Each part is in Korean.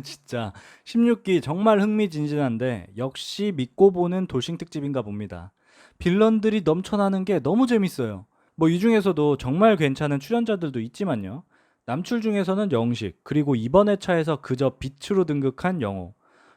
진짜 16기 정말 흥미진진한데 역시 믿고 보는 돌싱 특집인가 봅니다. 빌런들이 넘쳐나는 게 너무 재밌어요. 뭐 이 중에서도 정말 괜찮은 출연자들도 있지만요. 남출 중에서는 영식, 그리고 이번 회차에서 그저 빛으로 등극한 영호,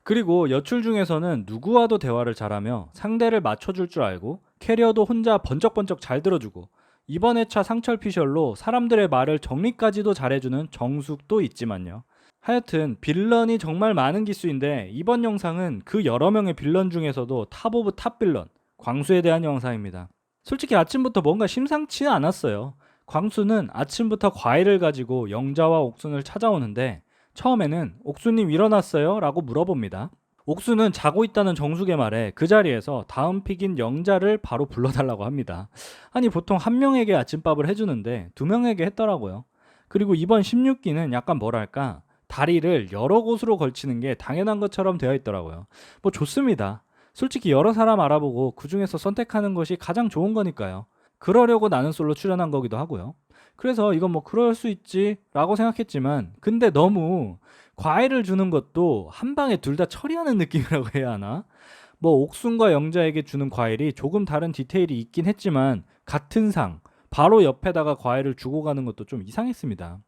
그리고 여출 중에서는 누구와도 대화를 잘하며 상대를 맞춰줄 줄 알고 캐리어도 혼자 번쩍번쩍 잘 들어주고 이번 회차 상철 피셜로 사람들의 말을 정리까지도 잘해주는 정숙도 있지만요. 하여튼 빌런이 정말 많은 기수인데 이번 영상은 그 여러 명의 빌런 중에서도 탑 오브 탑 빌런 광수에 대한 영상입니다. 솔직히 아침부터 뭔가 심상치 않았어요. 광수는 아침부터 과일을 가지고 영자와 옥순을 찾아오는데 처음에는 옥수님 일어났어요? 라고 물어봅니다. 옥수는 자고 있다는 정숙의 말에 그 자리에서 다음 픽인 영자를 바로 불러달라고 합니다. 아니 보통 한 명에게 아침밥을 해주는데 두 명에게 했더라고요. 그리고 이번 16기는 약간 뭐랄까 다리를 여러 곳으로 걸치는 게 당연한 것처럼 되어 있더라고요. 뭐 좋습니다. 솔직히 여러 사람 알아보고 그 중에서 선택하는 것이 가장 좋은 거니까요. 그러려고 나는 솔로 출연한 거기도 하고요. 그래서 이건 뭐 그럴 수 있지라고 생각했지만 근데 너무 과일을 주는 것도 한 방에 둘 다 처리하는 느낌이라고 해야 하나? 뭐 옥순과 영자에게 주는 과일이 조금 다른 디테일이 있긴 했지만 같은 상 바로 옆에다가 과일을 주고 가는 것도 좀 이상했습니다.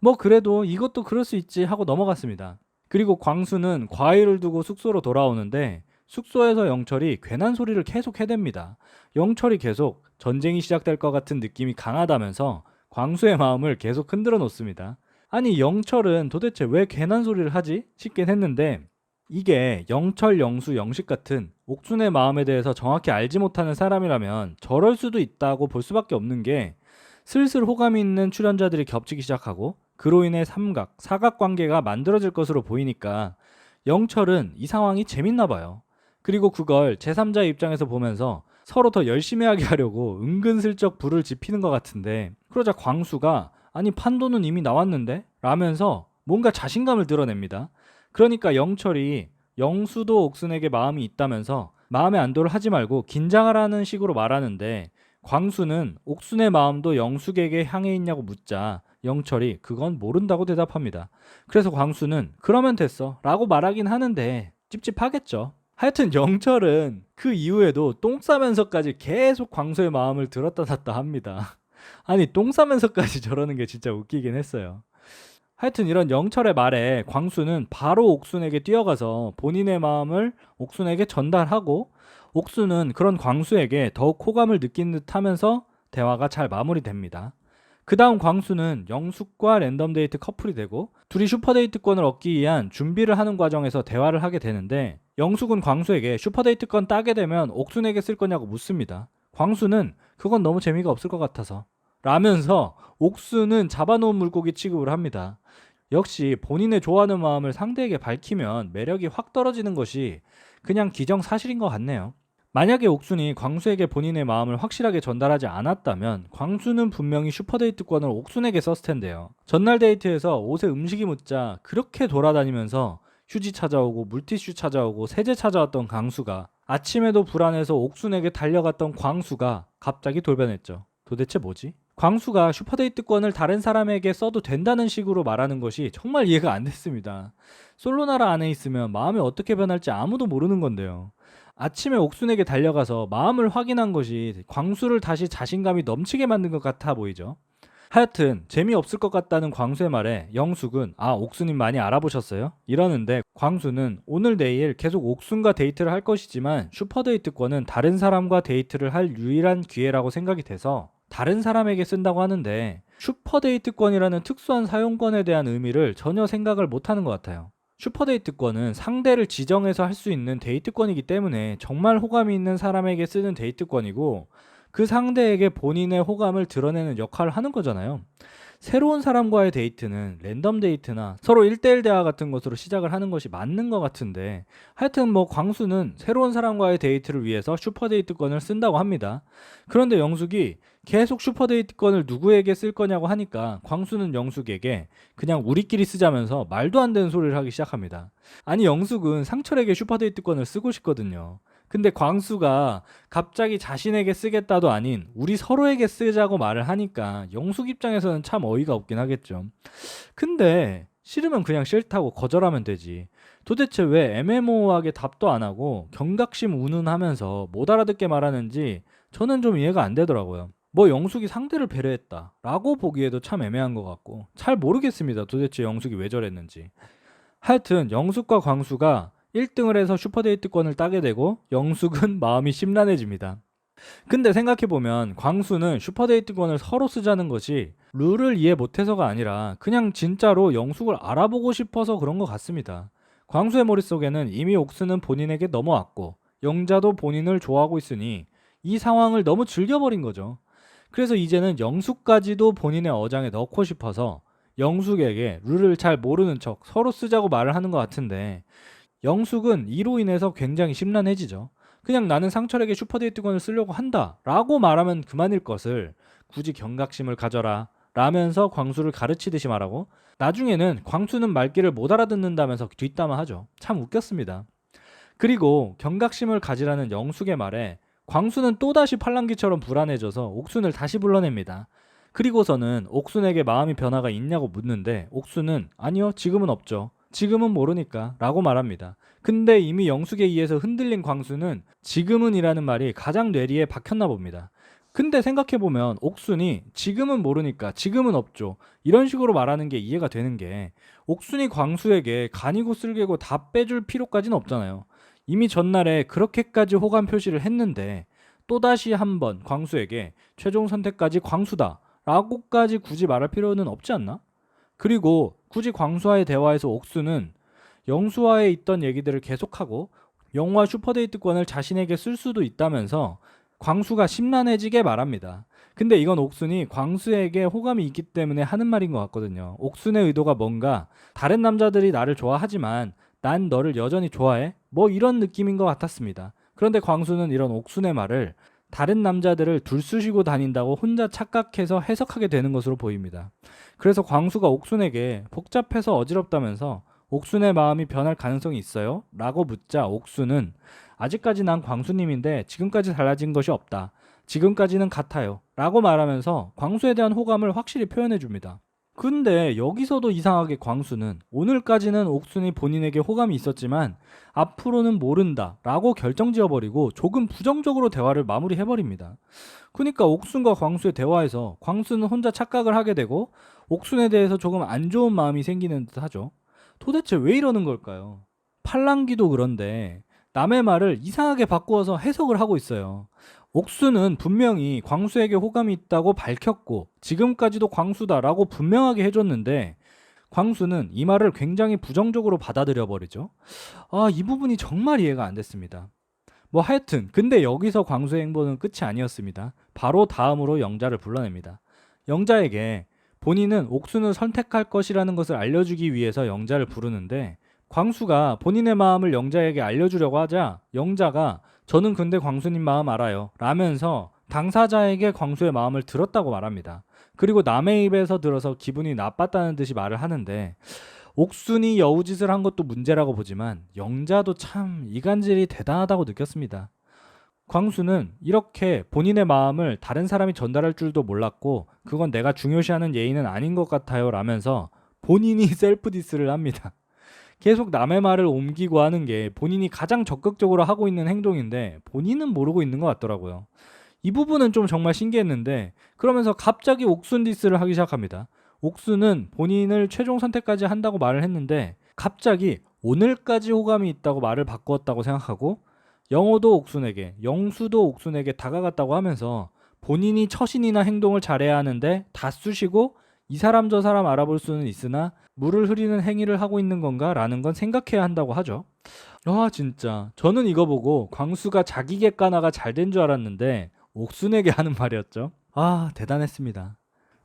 뭐 그래도 이것도 그럴 수 있지 하고 넘어갔습니다. 그리고 광수는 과일을 두고 숙소로 돌아오는데 숙소에서 영철이 괜한 소리를 계속 해댑니다. 영철이 계속 전쟁이 시작될 것 같은 느낌이 강하다면서 광수의 마음을 계속 흔들어 놓습니다. 아니 영철은 도대체 왜 괜한 소리를 하지? 싶긴 했는데 이게 영철, 영수, 영식 같은 옥순의 마음에 대해서 정확히 알지 못하는 사람이라면 저럴 수도 있다고 볼 수밖에 없는 게 슬슬 호감이 있는 출연자들이 겹치기 시작하고 그로 인해 삼각, 사각 관계가 만들어질 것으로 보이니까 영철은 이 상황이 재밌나 봐요. 그리고 그걸 제3자의 입장에서 보면서 서로 더 열심히 하게 하려고 은근슬쩍 불을 지피는 것 같은데 그러자 광수가 아니 판도는 이미 나왔는데? 라면서 뭔가 자신감을 드러냅니다. 그러니까 영철이 영수도 옥순에게 마음이 있다면서 마음의 안도를 하지 말고 긴장하라는 식으로 말하는데 광수는 옥순의 마음도 영숙에게 향해 있냐고 묻자 영철이 그건 모른다고 대답합니다. 그래서 광수는 그러면 됐어 라고 말하긴 하는데 찝찝하겠죠. 하여튼 영철은 그 이후에도 똥 싸면서까지 계속 광수의 마음을 들었다 놨다 합니다. 아니 똥 싸면서까지 저러는 게 진짜 웃기긴 했어요. 하여튼 이런 영철의 말에 광수는 바로 옥순에게 뛰어가서 본인의 마음을 옥순에게 전달하고 옥순은 그런 광수에게 더욱 호감을 느낀 듯 하면서 대화가 잘 마무리됩니다. 그 다음 광수는 영숙과 랜덤 데이트 커플이 되고 둘이 슈퍼데이트권을 얻기 위한 준비를 하는 과정에서 대화를 하게 되는데 영숙은 광수에게 슈퍼데이트권 따게 되면 옥순에게 쓸 거냐고 묻습니다. 광수는 그건 너무 재미가 없을 것 같아서 라면서 옥수는 잡아놓은 물고기 취급을 합니다. 역시 본인의 좋아하는 마음을 상대에게 밝히면 매력이 확 떨어지는 것이 그냥 기정사실인 것 같네요. 만약에 옥순이 광수에게 본인의 마음을 확실하게 전달하지 않았다면 광수는 분명히 슈퍼데이트권을 옥순에게 썼을 텐데요. 전날 데이트에서 옷에 음식이 묻자 그렇게 돌아다니면서 휴지 찾아오고 물티슈 찾아오고 세제 찾아왔던 광수가 아침에도 불안해서 옥순에게 달려갔던 광수가 갑자기 돌변했죠. 도대체 뭐지? 광수가 슈퍼데이트권을 다른 사람에게 써도 된다는 식으로 말하는 것이 정말 이해가 안 됐습니다. 솔로나라 안에 있으면 마음이 어떻게 변할지 아무도 모르는 건데요. 아침에 옥순에게 달려가서 마음을 확인한 것이 광수를 다시 자신감이 넘치게 만든 것 같아 보이죠. 하여튼 재미없을 것 같다는 광수의 말에 영숙은 아 옥순님 많이 알아보셨어요? 이러는데 광수는 오늘 내일 계속 옥순과 데이트를 할 것이지만 슈퍼데이트권은 다른 사람과 데이트를 할 유일한 기회라고 생각이 돼서 다른 사람에게 쓴다고 하는데 슈퍼데이트권이라는 특수한 사용권에 대한 의미를 전혀 생각을 못하는 것 같아요. 슈퍼데이트권은 상대를 지정해서 할 수 있는 데이트권이기 때문에 정말 호감이 있는 사람에게 쓰는 데이트권이고 그 상대에게 본인의 호감을 드러내는 역할을 하는 거잖아요. 새로운 사람과의 데이트는 랜덤 데이트나 서로 1대1 대화 같은 것으로 시작을 하는 것이 맞는 것 같은데 하여튼 뭐 광수는 새로운 사람과의 데이트를 위해서 슈퍼데이트권을 쓴다고 합니다. 그런데 영숙이 계속 슈퍼데이트권을 누구에게 쓸 거냐고 하니까 광수는 영숙에게 그냥 우리끼리 쓰자면서 말도 안 되는 소리를 하기 시작합니다. 아니 영숙은 상철에게 슈퍼데이트권을 쓰고 싶거든요. 근데 광수가 갑자기 자신에게 쓰겠다도 아닌 우리 서로에게 쓰자고 말을 하니까 영숙 입장에서는 참 어이가 없긴 하겠죠. 근데 싫으면 그냥 싫다고 거절하면 되지. 도대체 왜 애매모호하게 답도 안 하고 경각심 운운하면서 못 알아듣게 말하는지 저는 좀 이해가 안 되더라고요. 뭐 영숙이 상대를 배려했다라고 보기에도 참 애매한 것 같고 잘 모르겠습니다. 도대체 영숙이 왜 저랬는지. 하여튼 영숙과 광수가 1등을 해서 슈퍼데이트권을 따게 되고 영숙은 마음이 심란해집니다. 근데 생각해보면 광수는 슈퍼데이트권을 서로 쓰자는 것이 룰을 이해 못해서가 아니라 그냥 진짜로 영숙을 알아보고 싶어서 그런 것 같습니다. 광수의 머릿속에는 이미 옥수는 본인에게 넘어왔고 영자도 본인을 좋아하고 있으니 이 상황을 너무 즐겨버린 거죠. 그래서 이제는 영숙까지도 본인의 어장에 넣고 싶어서 영숙에게 룰을 잘 모르는 척 서로 쓰자고 말을 하는 것 같은데 영숙은 이로 인해서 굉장히 심란해지죠. 그냥 나는 상철에게 슈퍼데이트권을 쓰려고 한다 라고 말하면 그만일 것을 굳이 경각심을 가져라 라면서 광수를 가르치듯이 말하고 나중에는 광수는 말귀를 못 알아듣는다면서 뒷담화하죠. 참 웃겼습니다. 그리고 경각심을 가지라는 영숙의 말에 광수는 또다시 팔랑귀처럼 불안해져서 옥순을 다시 불러냅니다. 그리고서는 옥순에게 마음의 변화가 있냐고 묻는데 옥순은 아니요 지금은 없죠. 지금은 모르니까 라고 말합니다. 근데 이미 영숙에 의해서 흔들린 광수는 지금은 이라는 말이 가장 뇌리에 박혔나 봅니다. 근데 생각해보면 옥순이 지금은 모르니까 지금은 없죠 이런 식으로 말하는 게 이해가 되는 게 옥순이 광수에게 간이고 쓸개고 다 빼줄 필요까지는 없잖아요. 이미 전날에 그렇게까지 호감 표시를 했는데 또다시 한번 광수에게 최종 선택까지 광수다 라고까지 굳이 말할 필요는 없지 않나? 그리고 굳이 광수와의 대화에서 옥수는 영수와의 있던 얘기들을 계속하고 영화 슈퍼데이트권을 자신에게 쓸 수도 있다면서 광수가 심란해지게 말합니다. 근데 이건 옥순이 광수에게 호감이 있기 때문에 하는 말인 것 같거든요. 옥순의 의도가 뭔가 다른 남자들이 나를 좋아하지만 난 너를 여전히 좋아해? 뭐 이런 느낌인 것 같았습니다. 그런데 광수는 이런 옥순의 말을 다른 남자들을 둘쑤시고 다닌다고 혼자 착각해서 해석하게 되는 것으로 보입니다. 그래서 광수가 옥순에게 복잡해서 어지럽다면서 옥순의 마음이 변할 가능성이 있어요? 라고 묻자 옥순은 아직까지 난 광수님인데 지금까지 달라진 것이 없다. 지금까지는 같아요. 라고 말하면서 광수에 대한 호감을 확실히 표현해 줍니다. 근데 여기서도 이상하게 광수는 오늘까지는 옥순이 본인에게 호감이 있었지만 앞으로는 모른다 라고 결정지어버리고 조금 부정적으로 대화를 마무리해버립니다. 그러니까 옥순과 광수의 대화에서 광수는 혼자 착각을 하게 되고 옥순에 대해서 조금 안 좋은 마음이 생기는 듯 하죠. 도대체 왜 이러는 걸까요? 팔랑귀도 그런데 남의 말을 이상하게 바꾸어서 해석을 하고 있어요. 옥수는 분명히 광수에게 호감이 있다고 밝혔고 지금까지도 광수다라고 분명하게 해줬는데 광수는 이 말을 굉장히 부정적으로 받아들여 버리죠. 이 부분이 정말 이해가 안 됐습니다. 뭐 하여튼 근데 여기서 광수의 행보는 끝이 아니었습니다. 바로 다음으로 영자를 불러냅니다. 영자에게 본인은 옥순을 선택할 것이라는 것을 알려주기 위해서 영자를 부르는데 광수가 본인의 마음을 영자에게 알려주려고 하자 영자가 저는 근데 광수님 마음 알아요 라면서 당사자에게 광수의 마음을 들었다고 말합니다. 그리고 남의 입에서 들어서 기분이 나빴다는 듯이 말을 하는데 옥순이 여우짓을 한 것도 문제라고 보지만 영자도 참 이간질이 대단하다고 느꼈습니다. 광수는 이렇게 본인의 마음을 다른 사람이 전달할 줄도 몰랐고 그건 내가 중요시하는 예의는 아닌 것 같아요 라면서 본인이 셀프 디스를 합니다. 계속 남의 말을 옮기고 하는 게 본인이 가장 적극적으로 하고 있는 행동인데 본인은 모르고 있는 것 같더라고요. 이 부분은 좀 정말 신기했는데 그러면서 갑자기 옥순 디스를 하기 시작합니다. 옥순은 본인을 최종 선택까지 한다고 말을 했는데 갑자기 오늘까지 호감이 있다고 말을 바꾸었다고 생각하고 영호도 옥순에게 영수도 옥순에게 다가갔다고 하면서 본인이 처신이나 행동을 잘해야 하는데 다 쑤시고 이 사람 저 사람 알아볼 수는 있으나 물을 흐리는 행위를 하고 있는 건가 라는 건 생각해야 한다고 하죠. 진짜 저는 이거 보고 광수가 자기 객관화가 잘 된 줄 알았는데 옥순에게 하는 말이었죠. 대단했습니다.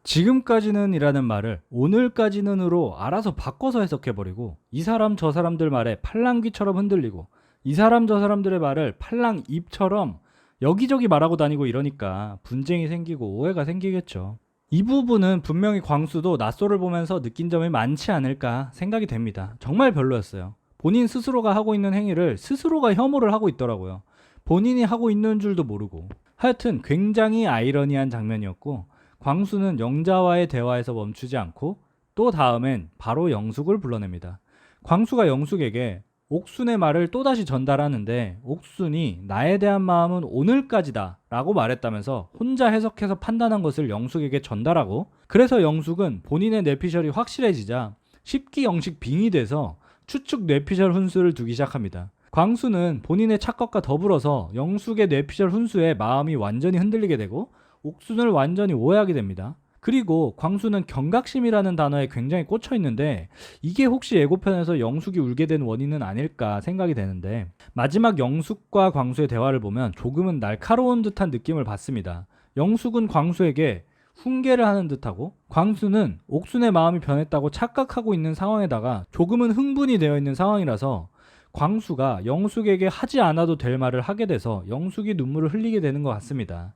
지금까지는 이라는 말을 오늘까지는으로 알아서 바꿔서 해석해버리고 이 사람 저 사람들 말에 팔랑귀처럼 흔들리고 이 사람 저 사람들의 말을 팔랑입처럼 여기저기 말하고 다니고 이러니까 분쟁이 생기고 오해가 생기겠죠. 이 부분은 분명히 광수도 낯설을 보면서 느낀 점이 많지 않을까 생각이 됩니다. 정말 별로였어요. 본인 스스로가 하고 있는 행위를 스스로가 혐오를 하고 있더라고요. 본인이 하고 있는 줄도 모르고. 하여튼 굉장히 아이러니한 장면이었고 광수는 영자와의 대화에서 멈추지 않고 또 다음엔 바로 영숙을 불러냅니다. 광수가 영숙에게 옥순의 말을 또다시 전달하는데 옥순이 나에 대한 마음은 오늘까지다 라고 말했다면서 혼자 해석해서 판단한 것을 영숙에게 전달하고, 그래서 영숙은 본인의 뇌피셜이 확실해지자 십기영식 빙이 돼서 추측 뇌피셜 훈수를 두기 시작합니다. 광수는 본인의 착각과 더불어서 영숙의 뇌피셜 훈수에 마음이 완전히 흔들리게 되고 옥순을 완전히 오해하게 됩니다. 그리고 광수는 경각심이라는 단어에 굉장히 꽂혀 있는데 이게 혹시 예고편에서 영숙이 울게 된 원인은 아닐까 생각이 되는데, 마지막 영숙과 광수의 대화를 보면 조금은 날카로운 듯한 느낌을 받습니다. 영숙은 광수에게 훈계를 하는 듯하고 광수는 옥순의 마음이 변했다고 착각하고 있는 상황에다가 조금은 흥분이 되어 있는 상황이라서 광수가 영숙에게 하지 않아도 될 말을 하게 돼서 영숙이 눈물을 흘리게 되는 것 같습니다.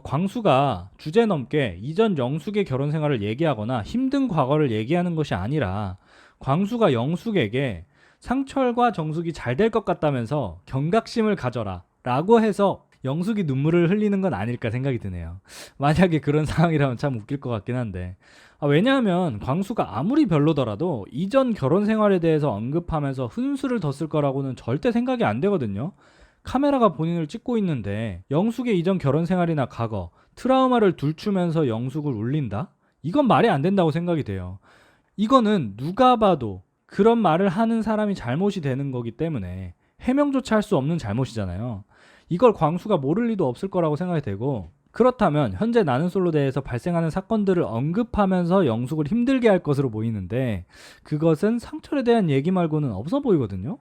광수가 주제넘게 이전 영숙의 결혼 생활을 얘기하거나 힘든 과거를 얘기하는 것이 아니라 광수가 영숙에게 상철과 정숙이 잘 될 것 같다면서 경각심을 가져라 라고 해서 영숙이 눈물을 흘리는 건 아닐까 생각이 드네요. 만약에 그런 상황이라면 참 웃길 것 같긴 한데, 왜냐하면 광수가 아무리 별로더라도 이전 결혼 생활에 대해서 언급하면서 훈수를 뒀을 거라고는 절대 생각이 안 되거든요. 카메라가 본인을 찍고 있는데 영숙의 이전 결혼 생활이나 과거, 트라우마를 둘추면서 영숙을 울린다? 이건 말이 안 된다고 생각이 돼요. 이거는 누가 봐도 그런 말을 하는 사람이 잘못이 되는 거기 때문에 해명조차 할 수 없는 잘못이잖아요. 이걸 광수가 모를 리도 없을 거라고 생각이 되고, 그렇다면 현재 나는 솔로대에서 발생하는 사건들을 언급하면서 영숙을 힘들게 할 것으로 보이는데 그것은 상철에 대한 얘기 말고는 없어 보이거든요.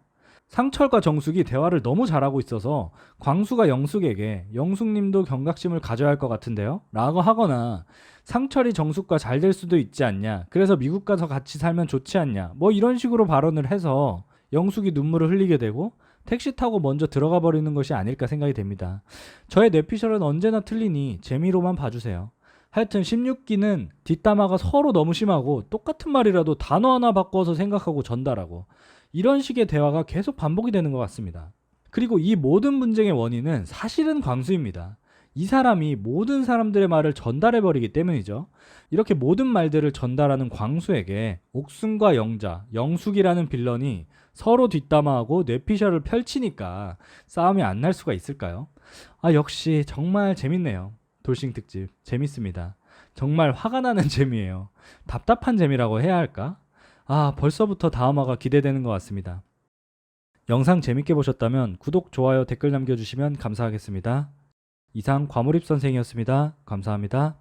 상철과 정숙이 대화를 너무 잘하고 있어서 광수가 영숙에게 영숙님도 경각심을 가져야 할 것 같은데요? 라고 하거나 상철이 정숙과 잘 될 수도 있지 않냐, 그래서 미국 가서 같이 살면 좋지 않냐, 뭐 이런 식으로 발언을 해서 영숙이 눈물을 흘리게 되고 택시 타고 먼저 들어가 버리는 것이 아닐까 생각이 됩니다. 저의 뇌피셜은 언제나 틀리니 재미로만 봐주세요. 하여튼 16기는 뒷담화가 서로 너무 심하고 똑같은 말이라도 단어 하나 바꿔서 생각하고 전달하고 이런 식의 대화가 계속 반복이 되는 것 같습니다. 그리고 이 모든 분쟁의 원인은 사실은 광수입니다. 이 사람이 모든 사람들의 말을 전달해버리기 때문이죠. 이렇게 모든 말들을 전달하는 광수에게 옥순과 영자, 영숙이라는 빌런이 서로 뒷담화하고 뇌피셜을 펼치니까 싸움이 안 날 수가 있을까요? 역시 정말 재밌네요. 돌싱 특집 재밌습니다. 정말 화가 나는 재미예요. 답답한 재미라고 해야 할까? 벌써부터 다음화가 기대되는 것 같습니다. 영상 재밌게 보셨다면 구독, 좋아요, 댓글 남겨주시면 감사하겠습니다. 이상 과몰입 선생이었습니다. 감사합니다.